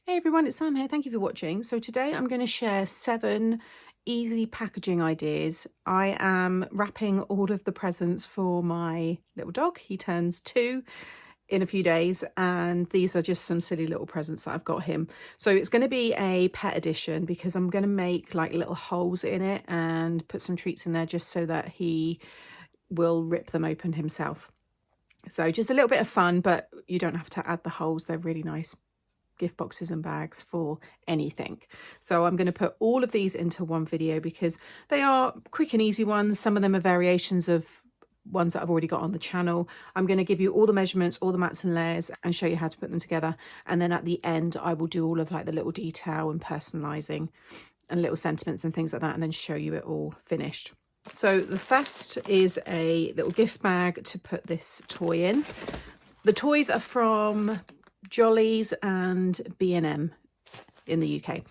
Hey everyone, it's Sam here. Thank you for watching. So today I'm going to share 7 easy packaging ideas. I am wrapping all of the presents for my little dog. He turns 2 in a few days, and these are just some silly little presents that I've got him. So it's going to be a pet edition because I'm going to make like little holes in it and put some treats in there just so that he will rip them open himself. So just a little bit of fun, but you don't have to add the holes. They're really nice gift boxes and bags for anything. So I'm going to put all of these into one video because they are quick and easy ones. Some of them are variations of ones that I've already got on the channel. I'm going to give you all the measurements, all the mats and layers, and show you how to put them together. And then at the end, I will do all of like the little detail and personalizing and little sentiments and things like that, and then show you it all finished. So the first is a little gift bag to put this toy in. The toys are from Jollies and B&M in the UK.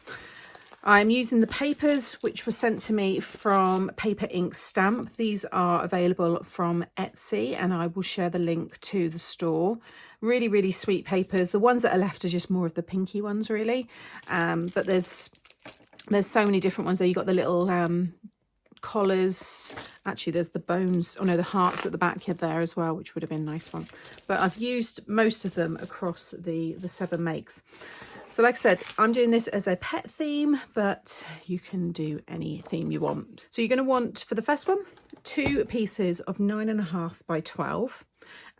I'm using the papers which were sent to me from Paper Ink Stamp. These are available from Etsy, and I will share the link to the store. Really, really sweet papers. The ones that are left are just more of the pinky ones, really. But there's so many different ones there. You've got the little collars. Actually, there's the bones, oh no, the hearts at the back here there as well, which would have been a nice one. But I've used most of them across the 7 makes. So like I said, I'm doing this as a pet theme, but you can do any theme you want. So you're going to want, for the first one, 2 pieces of 9.5 by 12.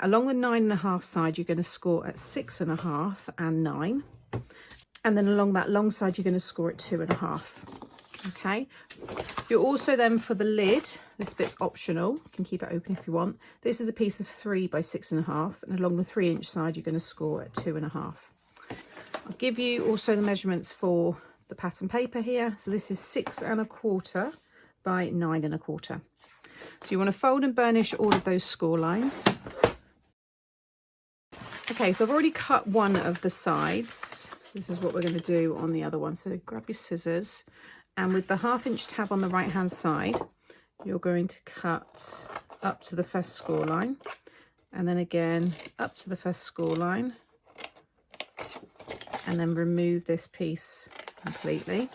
Along the 9.5 side, you're going to score at 6.5 and 9. And then along that long side, you're going to score at 2.5. Okay, you're also then, for the lid, this bit's optional, you can keep it open if you want. This is a piece of 3 by 6.5, and along the 3-inch side you're going to score at 2.5. I'll give you also the measurements for the pattern paper here. So this is 6.25 by 9.25. So you want to fold and burnish all of those score lines. Okay, so I've already cut one of the sides. So this is what we're going to do on the other one. So grab your scissors. And with the 1/2-inch tab on the right hand side, you're going to cut up to the first score line, and then again up to the first score line, and then remove this piece completely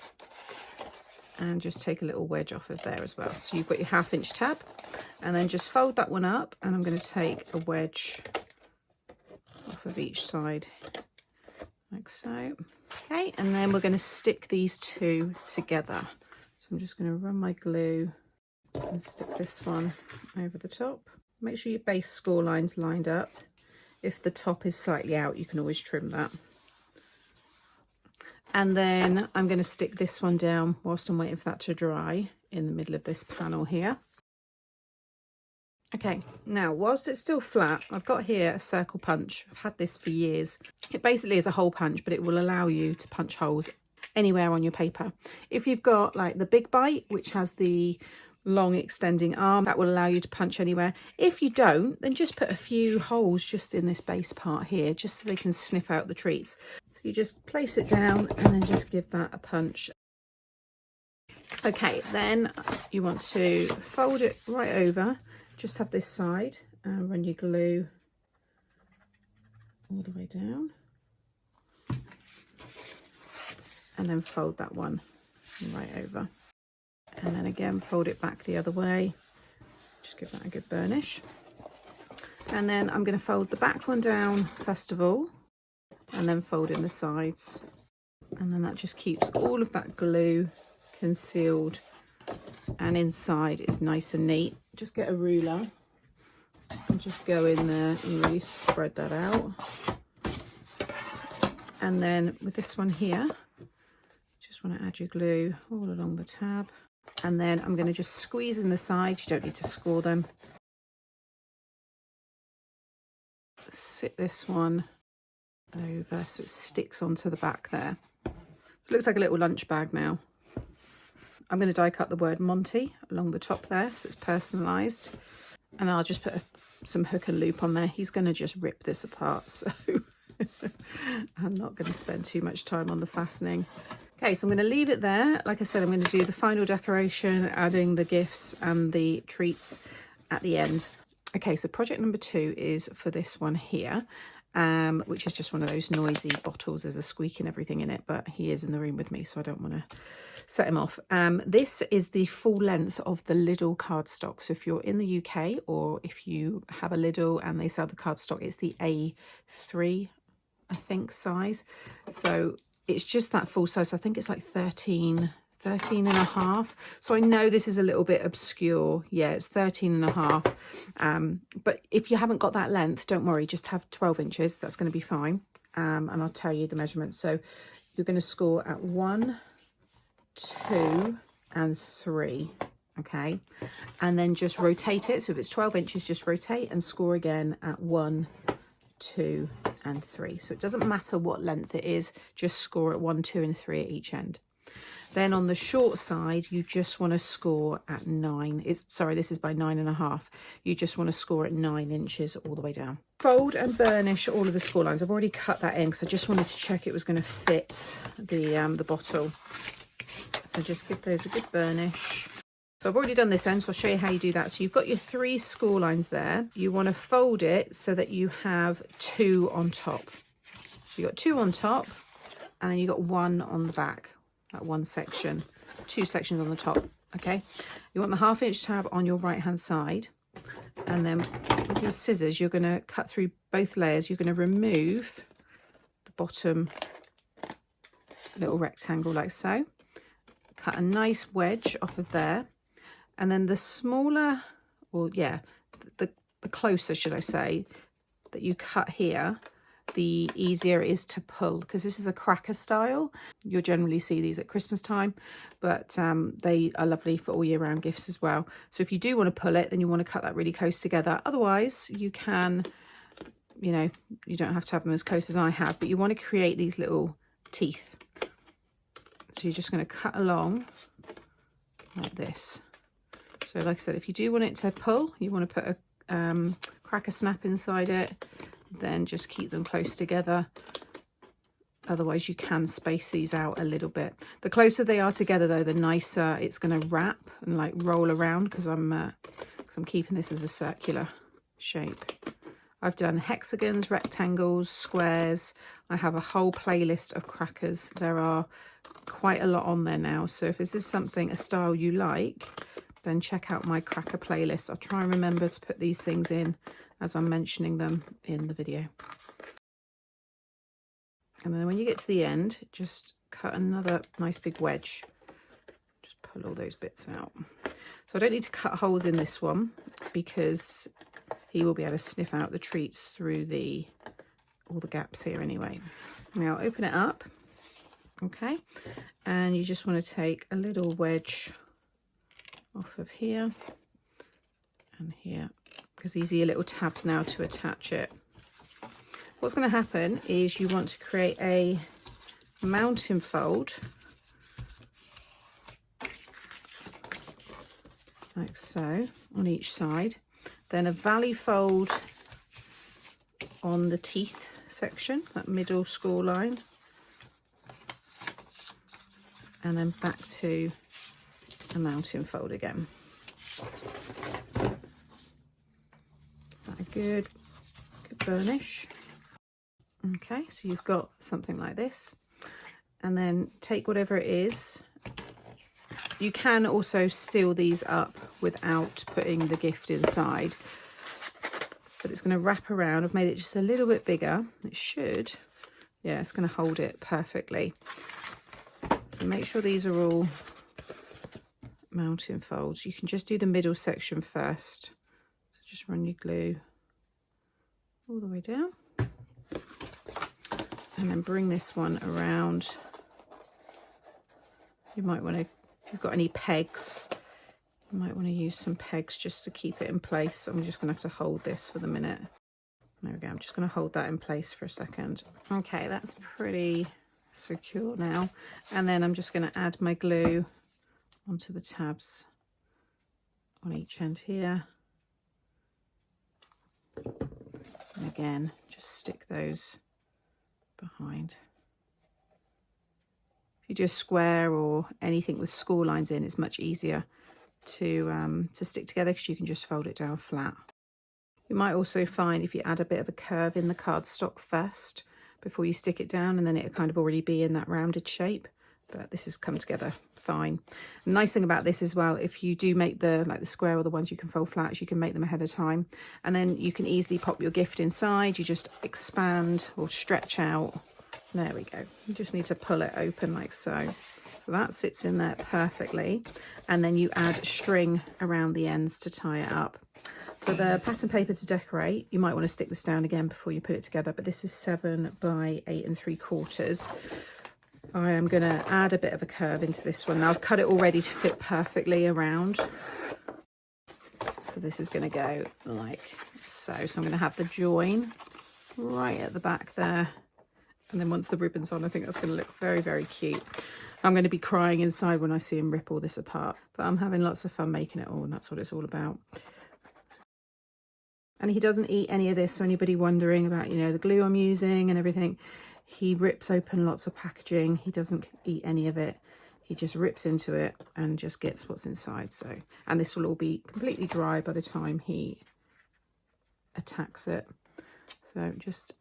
and just take a little wedge off of there as well. So you've got your 1/2-inch tab, and then just fold that one up, and I'm going to take a wedge off of each side like so. Okay, and then we're going to stick these 2 together. So I'm just going to run my glue and stick this one over the top. Make sure your base score line's lined up. If the top is slightly out, you can always trim that. And then I'm going to stick this one down whilst I'm waiting for that to dry in the middle of this panel here. Okay, now whilst it's still flat, I've got here a circle punch. I've had this for years. It basically is a hole punch, but it will allow you to punch holes anywhere on your paper. If you've got like the Big Bite, which has the long extending arm, that will allow you to punch anywhere. If you don't, then just put a few holes just in this base part here, just so they can sniff out the treats. So you just place it down and then just give that a punch. Okay, then you want to fold it right over. Just have this side and run your glue all the way down, and then fold that one right over, and then again fold it back the other way. Just give that a good burnish, and then I'm going to fold the back one down first of all, and then fold in the sides, and then that just keeps all of that glue concealed, and inside is nice and neat. Just get a ruler and just go in there and really spread that out. And then with this one here, just want to add your glue all along the tab, and then I'm going to just squeeze in the sides. You don't need to score them. Sit this one over so it sticks onto the back there. It looks like a little lunch bag now. I'm going to die cut the word Monty along the top there so it's personalised, and I'll just put some hook and loop on there. He's going to just rip this apart, so I'm not going to spend too much time on the fastening. Okay, so I'm going to leave it there. Like I said, I'm going to do the final decoration, adding the gifts and the treats at the end. Okay, so project number 2 is for this one here, which is just one of those noisy bottles. There's a squeak and everything in it, but he is in the room with me, so I don't want to set him off. This is the full length of the Lidl cardstock. So if you're in the UK, or if you have a Lidl and they sell the cardstock, it's the A3, I think, size. So it's just that full size. I think it's like 13 and a half. So I know this is a little bit obscure. Yeah, it's 13 and a half. But if you haven't got that length, don't worry, just have 12 inches. That's going to be fine. And I'll tell you the measurements. So you're going to score at 1, 2 and 3. Okay. And then just rotate it. So if it's 12 inches, just rotate and score again at 1, 2 and 3. So it doesn't matter what length it is, just score at 1, 2 and 3 at each end. Then on the short side, you just want to score at 9. Sorry, this is by 9.5. You just want to score at 9 inches all the way down. Fold and burnish all of the score lines. I've already cut that in because I just wanted to check it was going to fit the bottle. So just give those a good burnish. So I've already done this end, so I'll show you how you do that. So you've got your 3 score lines there. You want to fold it so that you have 2 on top. So you've got 2 on top, and then you've got 1 on the back. That one section, 2 sections on the top. Okay, you want the 1/2 inch tab on your right hand side, and then with your scissors you're going to cut through both layers. You're going to remove the bottom little rectangle like so, cut a nice wedge off of there, and then the smaller, or yeah, the closer, should I say, that you cut here, the easier it is to pull, because this is a cracker style. You'll generally see these at Christmas time, but they are lovely for all year round gifts as well. So if you do want to pull it, then you want to cut that really close together. Otherwise you can, you know, you don't have to have them as close as I have, but you want to create these little teeth. So you're just going to cut along like this. So like I said, if you do want it to pull, you want to put a cracker snap inside it, then just keep them close together. Otherwise you can space these out a little bit. The closer they are together though, the nicer it's going to wrap and like roll around, because I'm keeping this as a circular shape. I've done hexagons, rectangles, squares. I have a whole playlist of crackers. There are quite a lot on there now, so if this is something, a style you like, then check out my cracker playlist. I'll try and remember to put these things in as I'm mentioning them in the video. And then when you get to the end, just cut another nice big wedge. Just pull all those bits out. So I don't need to cut holes in this one, because he will be able to sniff out the treats through all the gaps here anyway. Now open it up, okay, and you just want to take a little wedge off of here and here, because these are your little tabs now to attach it. What's going to happen is you want to create a mountain fold like so on each side, then a valley fold on the teeth section, that middle score line, and then back to a mountain fold again. That a good burnish. Okay, so you've got something like this, and then take whatever it is. You can also seal these up without putting the gift inside, but it's going to wrap around. I've made it just a little bit bigger. It should, yeah, it's going to hold it perfectly. So make sure these are all mountain folds. You can just do the middle section first. So just run your glue all the way down, and then bring this one around. You might want to, if you've got any pegs, you might want to use some pegs just to keep it in place. I'm just going to have to hold this for the minute. There we go. I'm just going to hold that in place for a second. Okay, that's pretty secure now. And then I'm just going to add my glue onto the tabs on each end here. And again, just stick those behind. If you do a square or anything with score lines in, it's much easier to stick together, because you can just fold it down flat. You might also find if you add a bit of a curve in the cardstock first before you stick it down, and then it'll kind of already be in that rounded shape. But this has come together fine. The nice thing about this as well, if you do make the square or the ones you can fold flat, is you can make them ahead of time, and then you can easily pop your gift inside. You just expand or stretch out. There we go. You just need to pull it open like so. So that sits in there perfectly, and then you add string around the ends to tie it up. For the pattern paper to decorate, you might want to stick this down again before you put it together, but this is 7 by 8 3/4. I am going to add a bit of a curve into this one. Now I've cut it already to fit perfectly around. So this is going to go like so. So I'm going to have the join right at the back there. And then once the ribbon's on, I think that's going to look very, very cute. I'm going to be crying inside when I see him rip all this apart. But I'm having lots of fun making it all, and that's what it's all about. And he doesn't eat any of this, so anybody wondering about, you know, the glue I'm using and everything, he rips open lots of packaging. He doesn't eat any of it. He just rips into it and just gets what's inside. So, and this will all be completely dry by the time he attacks it. So just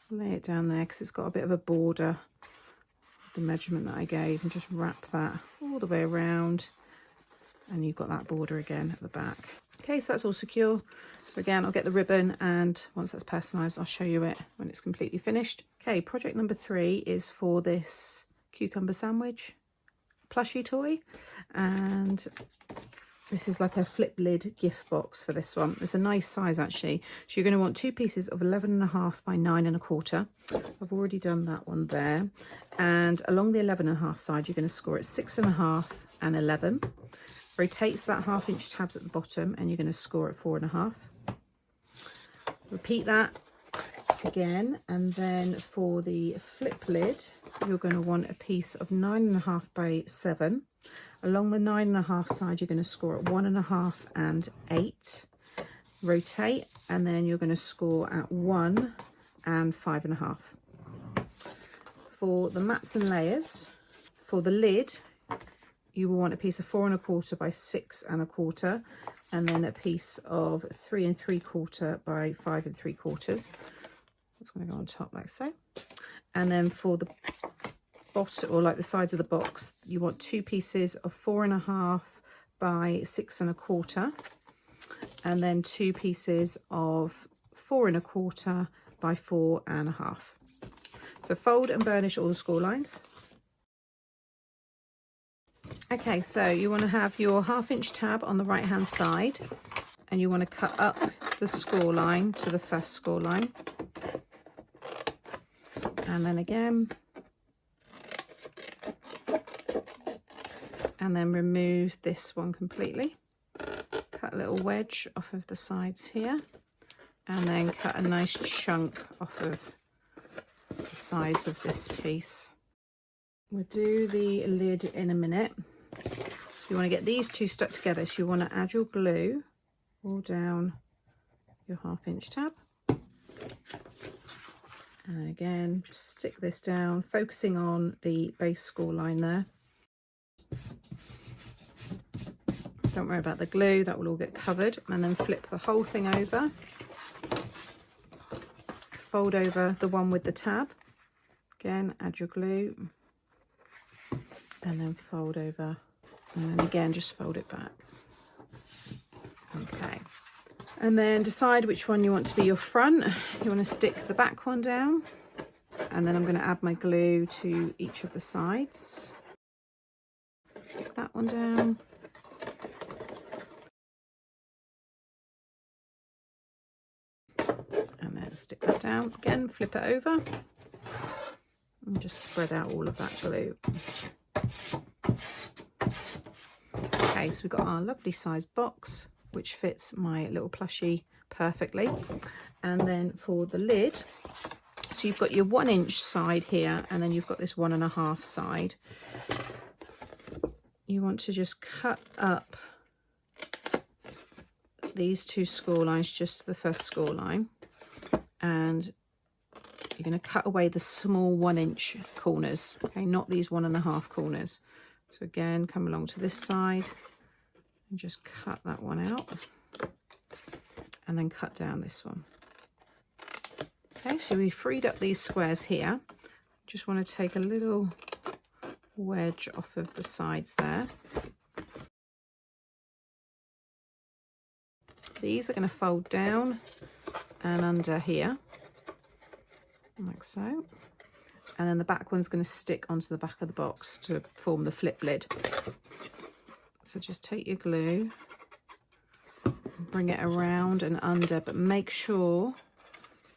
lay it down there because it's got a bit of a border, the measurement that I gave, and just wrap that all the way around. And you've got that border again at the back. Okay, so that's all secure. So again, I'll get the ribbon, and once that's personalised, I'll show you it when it's completely finished. Okay, project number 3 is for this cucumber sandwich plushie toy, and this is like a flip lid gift box for this one. It's a nice size actually. So you're going to want 2 pieces of 11.5 by 9.25. I've already done that one there. And along the 11.5 side, you're going to score at 6.5 and 11. Rotates that 1/2 inch tabs at the bottom, and you're going to score at 4.5. Repeat that again, and then for the flip lid, you're going to want a piece of 9.5 by 7. Along the 9.5 side, you're going to score at 1.5 and 8. Rotate, and then you're going to score at 1 and 5.5. For the mats and layers, for the lid, you will want a piece of 4.25 by 6.25, and then a piece of 3.75 by 5.75. That's going to go on top like so. And then for the bottom, or like the sides of the box, you want 2 pieces of 4.5 by 6.25, and then 2 pieces of 4.25 by 4.5. So fold and burnish all the score lines. Okay, so you want to have your 1/2 inch tab on the right hand side, and you want to cut up the score line to the first score line, and then again, and then remove this one completely. Cut a little wedge off of the sides here, and then cut a nice chunk off of the sides of this piece. We'll do the lid in a minute. So you want to get these 2 stuck together. So you want to add your glue all down your 1/2 inch tab. And again, just stick this down, focusing on the base score line there. Don't worry about the glue, that will all get covered. And then flip the whole thing over. Fold over the one with the tab. Again, add your glue. And then fold over, and then again just fold it back. Okay, and then decide which one you want to be your front. You want to stick the back one down, and then I'm going to add my glue to each of the sides. Stick that one down. And then stick that down again, flip it over, and just spread out all of that glue. Okay, so we've got our lovely sized box, which fits my little plushie perfectly. And then for the lid, so you've got your 1 inch side here, and then you've got this 1.5 side. You want to just cut up these 2 score lines, just the first score line, and you're going to cut away the small 1 inch corners, okay, not these 1.5 corners. So again, come along to this side and just cut that one out. and then cut down this one. Okay, so we freed up these squares here. Just want to take a little wedge off of the sides there. These are going to fold down and under here, like so. And then the back one's going to stick onto the back of the box to form the flip lid. So just take your glue, bring it around and under, but make sure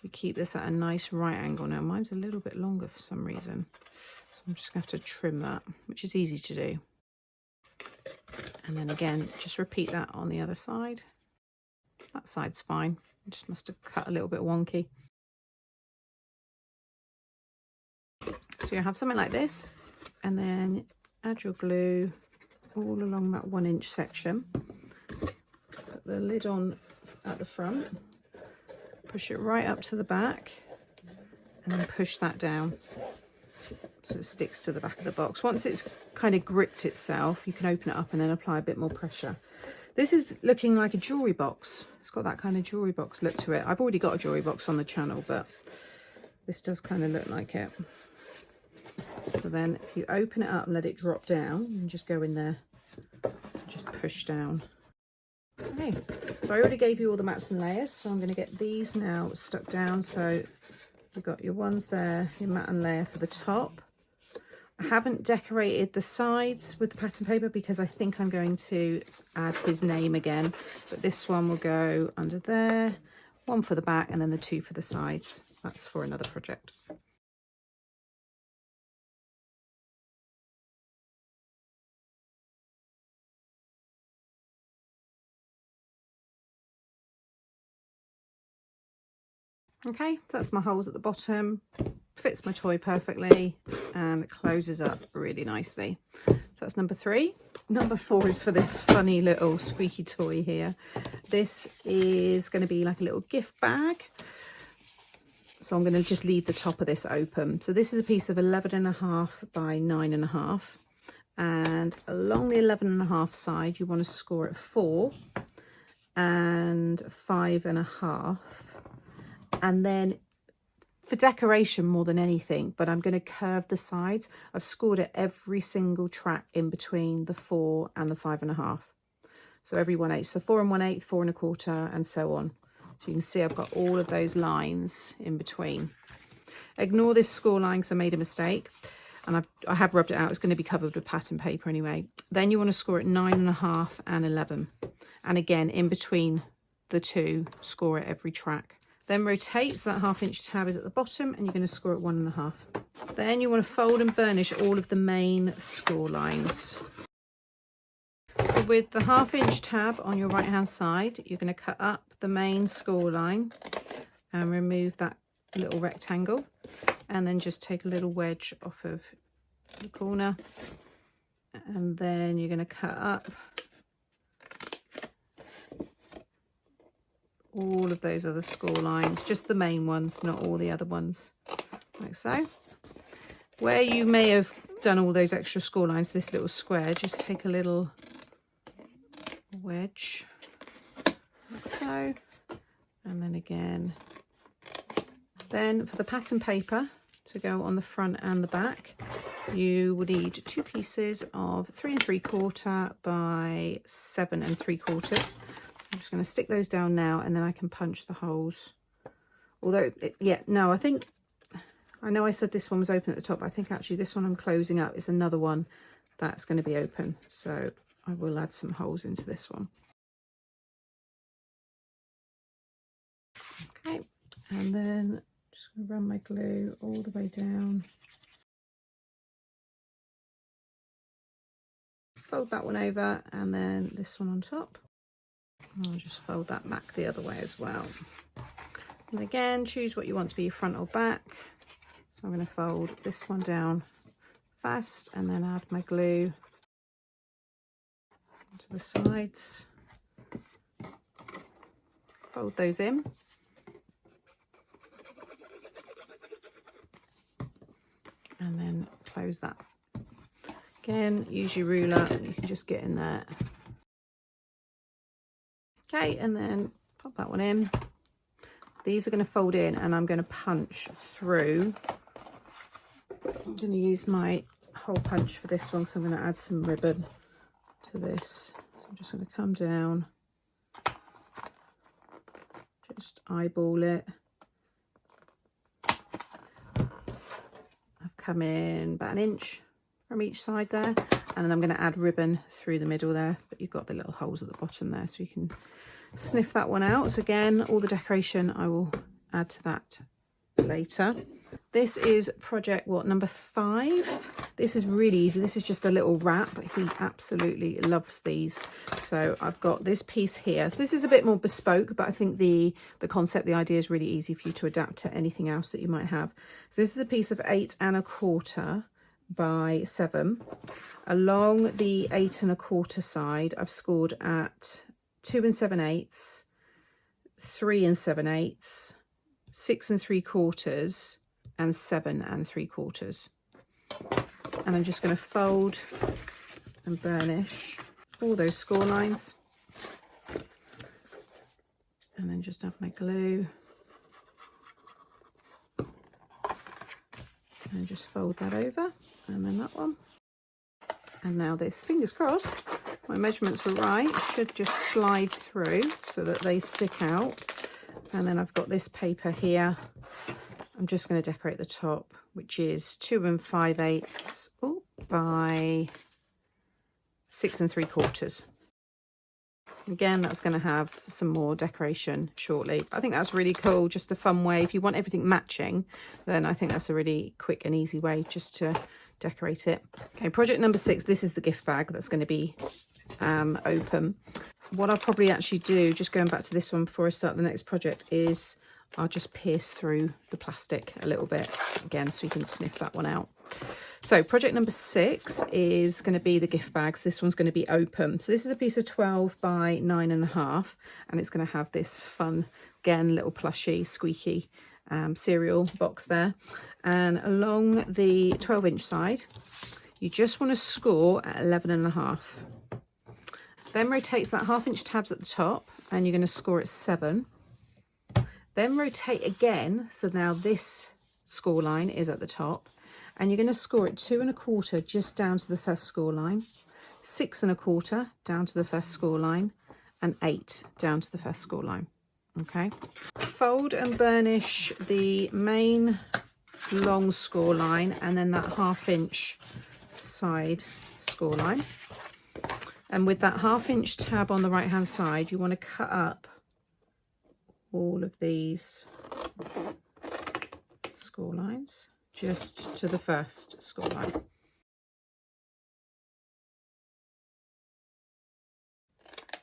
you keep this at a nice right angle. Now mine's a little bit longer for some reason, so I'm just going to have to trim that, which is easy to do. And then again, just repeat that on the other side. That side's fine. I just must have cut a little bit wonky. So you have something like this, and then add your glue all along that 1 inch section. Put the lid on at the front, push it right up to the back, and then push that down so it sticks to the back of the box. Once it's kind of gripped itself, you can open it up and then apply a bit more pressure. This is looking like a jewellery box. It's got that kind of jewellery box look to it. I've already got a jewellery box on the channel, but this does kind of look like it. So then if you open it up and let it drop down, and just go in there and just push down. Okay, so I already gave you all the mats and layers, so I'm going to get these now stuck down. So you've got your ones there, your mat and layer for the top. I haven't decorated the sides with the pattern paper because I think I'm going to add his name again, but this one will go under there, one for the back and then the two for the sides. That's for another project. Okay, that's my holes at the bottom. Fits my toy perfectly and it closes up really nicely. So that's number 3. Number 4 is for this funny little squeaky toy here. This is going to be like a little gift bag. So I'm going to just leave the top of this open. So this is a piece of 11.5 by 9.5. And along the 11.5 side, you want to score at 4 and 5.5. And then for decoration more than anything, but I'm going to curve the sides. I've scored at every single track in between the 4 and the 5.5. So every 1/8, so 4 1/8, 4 1/4, and so on. So you can see I've got all of those lines in between. Ignore this score line because I made a mistake, and I have rubbed it out. It's going to be covered with pattern paper anyway. Then you want to score at 9.5 and 11, and again in between the two, score at every track. Then rotate, so that 1/2 inch tab is at the bottom, and you're going to score at 1.5. Then you want to fold and burnish all of the main score lines. So with the 1/2 inch tab on your right hand side, you're going to cut up the main score line and remove that little rectangle, and then just take a little wedge off of the corner, and then you're going to cut up all of those other score lines, just the main ones, not all the other ones, like so. Where you may have done all those extra score lines, this little square, just take a little wedge, like so, and then again. Then for the pattern paper to go on the front and the back, you will need 2 pieces of 3 3/4 by 7 3/4. I'm just going to stick those down now, and then I can punch the holes. Although, I know I said this one was open at the top. I think actually this one I'm closing up is another one that's going to be open. So I will add some holes into this one. Okay, and then just going to run my glue all the way down. Fold that one over, and then this one on top. I'll just fold that back the other way as well. And again, choose what you want to be your front or back. So I'm going to fold this one down first, and then add my glue to the sides. Fold those in. And then close that. Again, use your ruler, and you can just get in there. Okay, and then pop pop that one in. These are going to fold in and I'm going to punch through. I'm going to use my hole punch for this one because I'm going to add some ribbon to this. So I'm just going to come down, just eyeball it. I've come in about an inch from each side there, and then I'm going to add ribbon through the middle there, but you've got the little holes at the bottom there, so you can sniff that one out. So again, all the decoration I will add to that later. This is project number 5. This is really easy. This is just a little wrap. He absolutely loves these. So I've got this piece here. So this is a bit more bespoke, but I think the concept, the idea is really easy for you to adapt to anything else that you might have. So this is a piece of 8 1/4 by 7. Along the 8 1/4 side, I've scored at 2 7/8, 3 7/8, 6 3/4, and 7 3/4. And I'm just going to fold and burnish all those score lines, and then just have my glue and just fold that over, and then that one. And now this, fingers crossed, my measurements were right, should just slide through so that they stick out. And then I've got this paper here. I'm just going to decorate the top, which is 2 5/8 by 6 3/4. Again, that's going to have some more decoration shortly. I think that's really cool, just a fun way. If you want everything matching, then I think that's a really quick and easy way just to decorate it. Okay, project number 6, this is the gift bag that's going to be open. What I'll probably actually do, just going back to this one before I start the next project, is I'll just pierce through the plastic a little bit again so you can sniff that one out. So project number 6 is going to be the gift bags. This one's going to be open. So this is a piece of 12 by 9 1/2, and it's going to have this fun, again, little plushy, squeaky cereal box there. And along the 12-inch side, you just want to score at 11 1/2. Then rotate that 1/2-inch tabs at the top, and you're going to score at 7. Then rotate again, so now this score line is at the top, and you're going to score at 2 1/4 just down to the first score line, 6 1/4 down to the first score line, and 8 down to the first score line. Okay. Fold and burnish the main long score line and then that 1/2-inch side score line. And with that 1/2-inch tab on the right hand side, you want to cut up all of these score lines just to the first score line.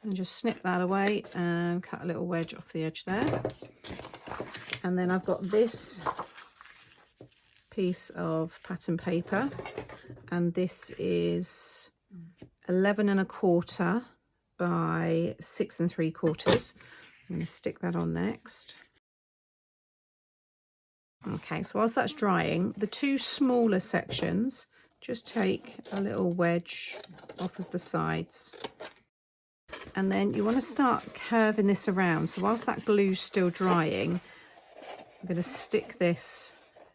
And just snip that away and cut a little wedge off the edge there. And then I've got this piece of pattern paper, and this is 11 1/4 by 6 3/4. I'm going to stick that on next. Okay, so whilst that's drying, the two smaller sections, just take a little wedge off of the sides. And then you want to start curving this around. So whilst that glue's still drying, I'm going to stick this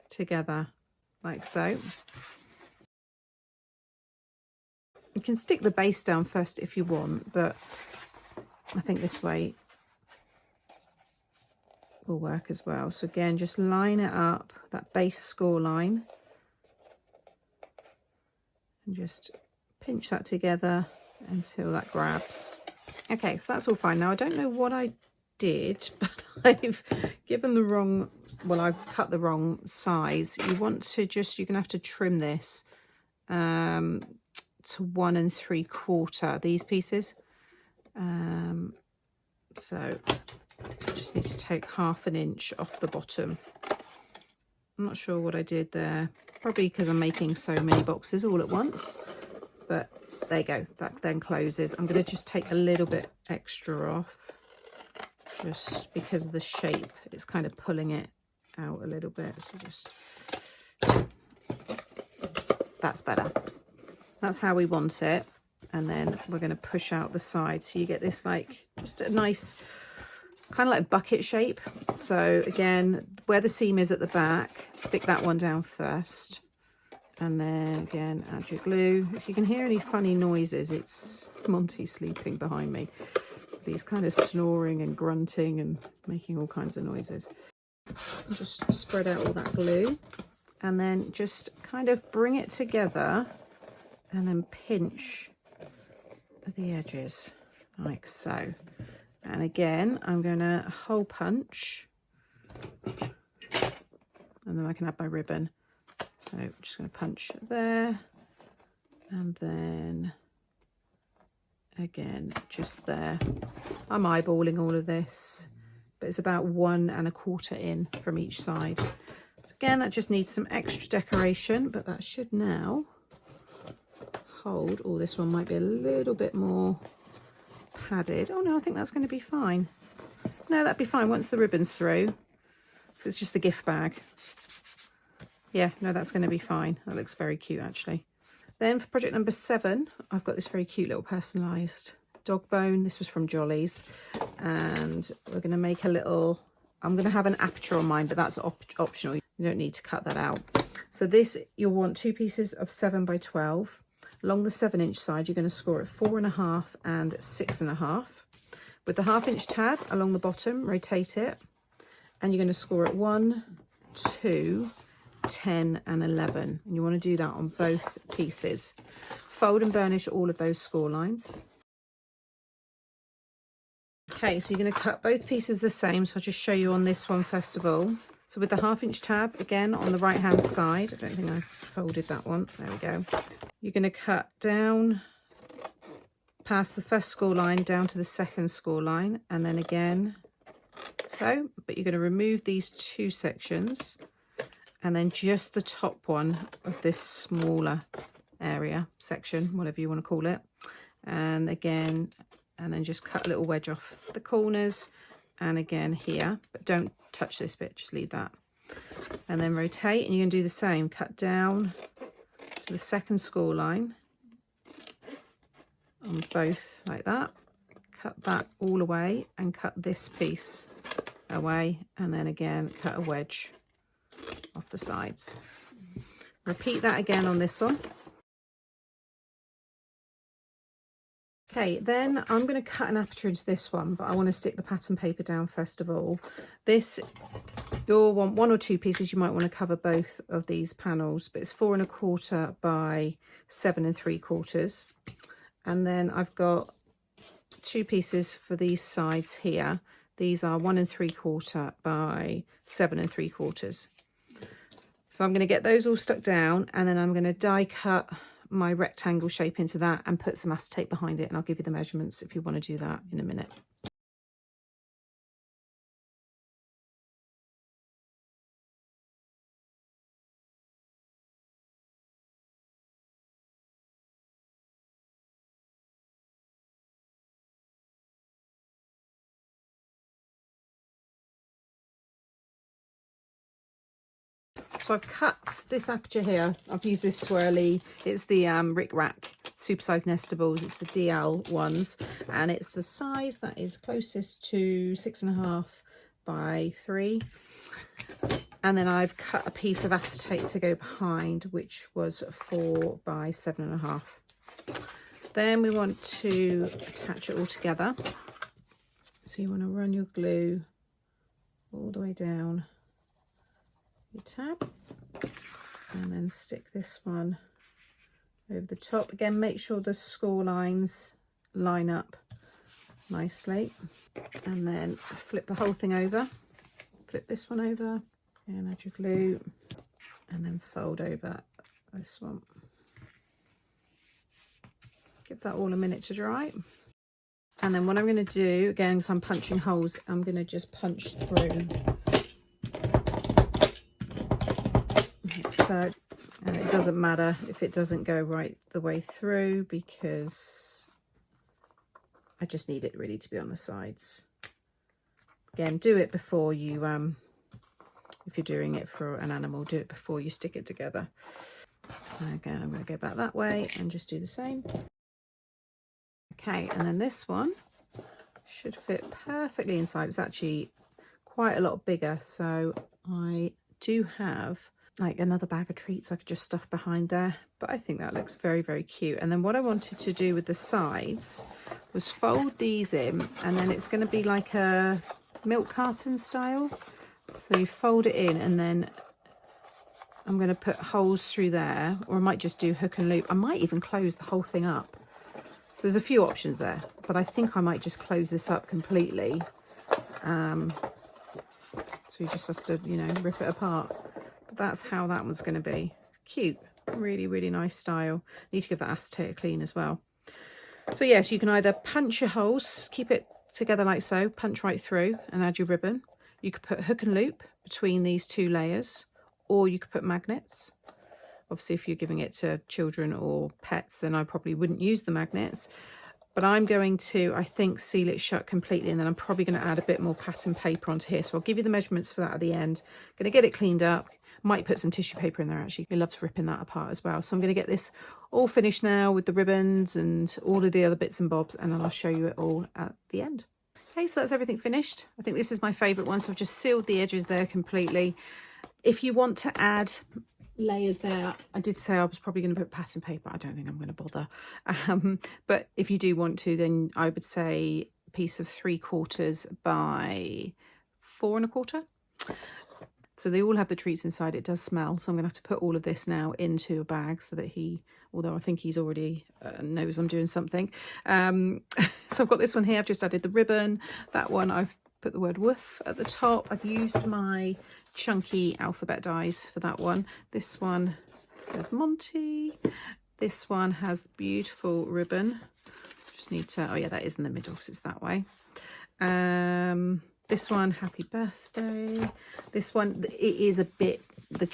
together like so. You can stick the base down first if you want, but I think this way will work as well. So again, just line it up, that base score line, and just pinch that together until that grabs. Okay, so that's all fine. Now I don't know what I did, but I've given the wrong, well, I've cut the wrong size. You want to just, you're gonna have to trim this to 1 3/4, these pieces. So I just need to take 1/2 inch off the bottom. I'm not sure what I did there, probably because I'm making so many boxes all at once, but there you go, that then closes. I'm going to just take a little bit extra off, just because of the shape, it's kind of pulling it out a little bit. So just, that's better. That's how we want it. And then we're going to push out the side, so you get this like just a nice kind of like bucket shape. So again, where the seam is at the back, stick that one down first. And then again, add your glue. If you can hear any funny noises, it's Monty sleeping behind me. He's kind of snoring and grunting and making all kinds of noises. Just spread out all that glue and then just kind of bring it together and then pinch the edges like so. And again, I'm going to hole punch and then I can add my ribbon. So I'm just going to punch there and then again just there. I'm eyeballing all of this, but it's about 1 1/4 in from each side. So again, that just needs some extra decoration, but that should now hold. Oh, this one might be a little bit more padded. Oh no, I think that's going to be fine. No, that'd be fine once the ribbon's through. It's just a gift bag. Yeah, no, that's going to be fine. That looks very cute actually. Then for project number 7, I've got this very cute little personalised dog bone. This was from Jolly's, and we're going to make a little, I'm going to have an aperture on mine, but that's optional. You don't need to cut that out. So this, you'll want 2 pieces of 7 by 12. Along the 7-inch side, you're going to score at 4.5 and 6.5. With the 1/2 inch tab along the bottom, rotate it, and you're going to score at 1, 2, 10 and 11, and you want to do that on both pieces. Fold and burnish all of those score lines. Okay, so you're going to cut both pieces the same, so I'll just show you on this one first of all. So with the 1/2 inch tab, again on the right hand side, I don't think I folded that one, there we go. You're going to cut down past the first score line down to the second score line, and then again so, but you're going to remove these 2 sections and then just the top one of this smaller area, section, whatever you want to call it. And again, and then just cut a little wedge off the corners, and again here, but don't touch this bit, just leave that. And then rotate, and you're going to do the same, cut down to the second score line on both like that, cut that all away and cut this piece away, and then again cut a wedge off the sides. Repeat that again on this one. Okay, then I'm going to cut an aperture into this one, but I want to stick the pattern paper down first of all. This, you'll want 1 or 2 pieces. You might want to cover both of these panels, but it's 4 1/4 by 7 3/4. And then I've got 2 pieces for these sides here. These are 1 3/4 by 7 3/4. So I'm going to get those all stuck down, and then I'm going to die cut my rectangle shape into that and put some acetate behind it, and I'll give you the measurements if you want to do that in a minute. So I've cut this aperture here. I've used this swirly. It's the Rick Rack supersized nestables. It's the DL ones, and it's the size that is closest to 6.5 by 3. And then I've cut a piece of acetate to go behind, which was 4 by 7.5. Then we want to attach it all together. So you want to run your glue all the way down your tab, and then stick this one over the top. Again, make sure the score lines line up nicely, and then flip the whole thing over. Flip this one over and add your glue, and then fold over this one. Give that all a minute to dry. And then what I'm going to do, again, because I'm punching holes, I'm going to just punch through. So, and it doesn't matter if it doesn't go right the way through, because I just need it really to be on the sides. Again, do it before you, if you're doing it for an animal, do it before you stick it together. And again, I'm going to go back that way and just do the same. Okay, and then this one, should fit perfectly inside. It's actually quite a lot bigger, so I do have like another bag of treats I could just stuff behind there, but I think that looks very, very cute. And then what I wanted to do with the sides was fold these in, and then it's going to be like a milk carton style. So you fold it in, and then I'm going to put holes through there, or I might just do hook and loop. I might even close the whole thing up. So there's a few options there, but I think I might just close this up completely. So you just have to, you know, rip it apart. But that's how that one's going to be. Cute. Really, really nice style. Need to give that acetate a clean as well. So yes, you can either punch your holes, keep it together like so, punch right through and add your ribbon. You could put hook and loop between these two layers, or you could put magnets. Obviously, if you're giving it to children or pets, then I probably wouldn't use the magnets. But I'm going to, I think, seal it shut completely, and then I'm probably going to add a bit more pattern paper onto here. So I'll give you the measurements for that at the end. Going to get it cleaned up. Might put some tissue paper in there, actually. He loves ripping that apart as well. So I'm going to get this all finished now with the ribbons and all of the other bits and bobs, and then I'll show you it all at the end. Okay, so that's everything finished. I think this is my favourite one, so I've just sealed the edges there completely. If you want to add layers there, I did say I was probably going to put pattern paper. I don't think I'm going to bother. But if you do want to, then I would say a piece of 3/4 by 4 1/4. So they all have the treats inside. It does smell, so I'm going to have to put all of this now into a bag so that he, although I think he's already knows I'm doing something. So I've got this one here. I've just added the ribbon. That one I've put the word woof at the top. I've used my chunky alphabet dies for that one. This one says Monty. This one has beautiful ribbon. Just need to, oh yeah, that is in the middle because it's that way. This one, happy birthday. This one, it is a bit, the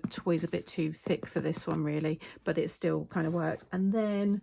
toy's a bit too thick for this one really, but it still kind of works. And then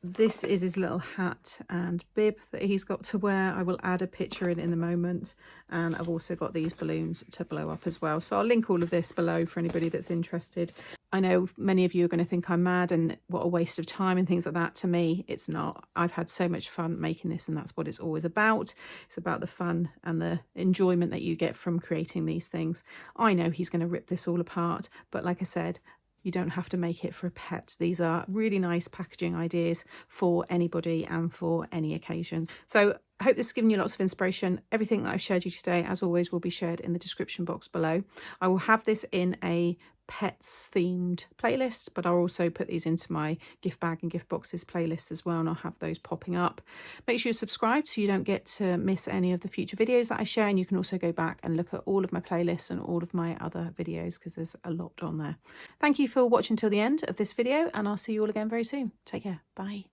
this is his little hat and bib that he's got to wear. I will add a picture in a moment, and I've also got these balloons to blow up as well. So I'll link all of this below for anybody that's interested. I know many of you are going to think I'm mad and what a waste of time and things like that. To me, it's not. I've had so much fun making this, and that's what it's always about. It's about the fun and the enjoyment that you get from creating these things. I know he's going to rip this all apart, but like I said, you don't have to make it for a pet. These are really nice packaging ideas for anybody and for any occasion. So I hope this has given you lots of inspiration. Everything that I've shared you today, as always, will be shared in the description box below. I will have this in a pets themed playlist, but I'll also put these into my gift bag and gift boxes playlist as well, and I'll have those popping up. Make sure you're subscribed so you don't get to miss any of the future videos that I share, and you can also go back and look at all of my playlists and all of my other videos because there's a lot on there. Thank you for watching till the end of this video, and I'll see you all again very soon. Take care. Bye.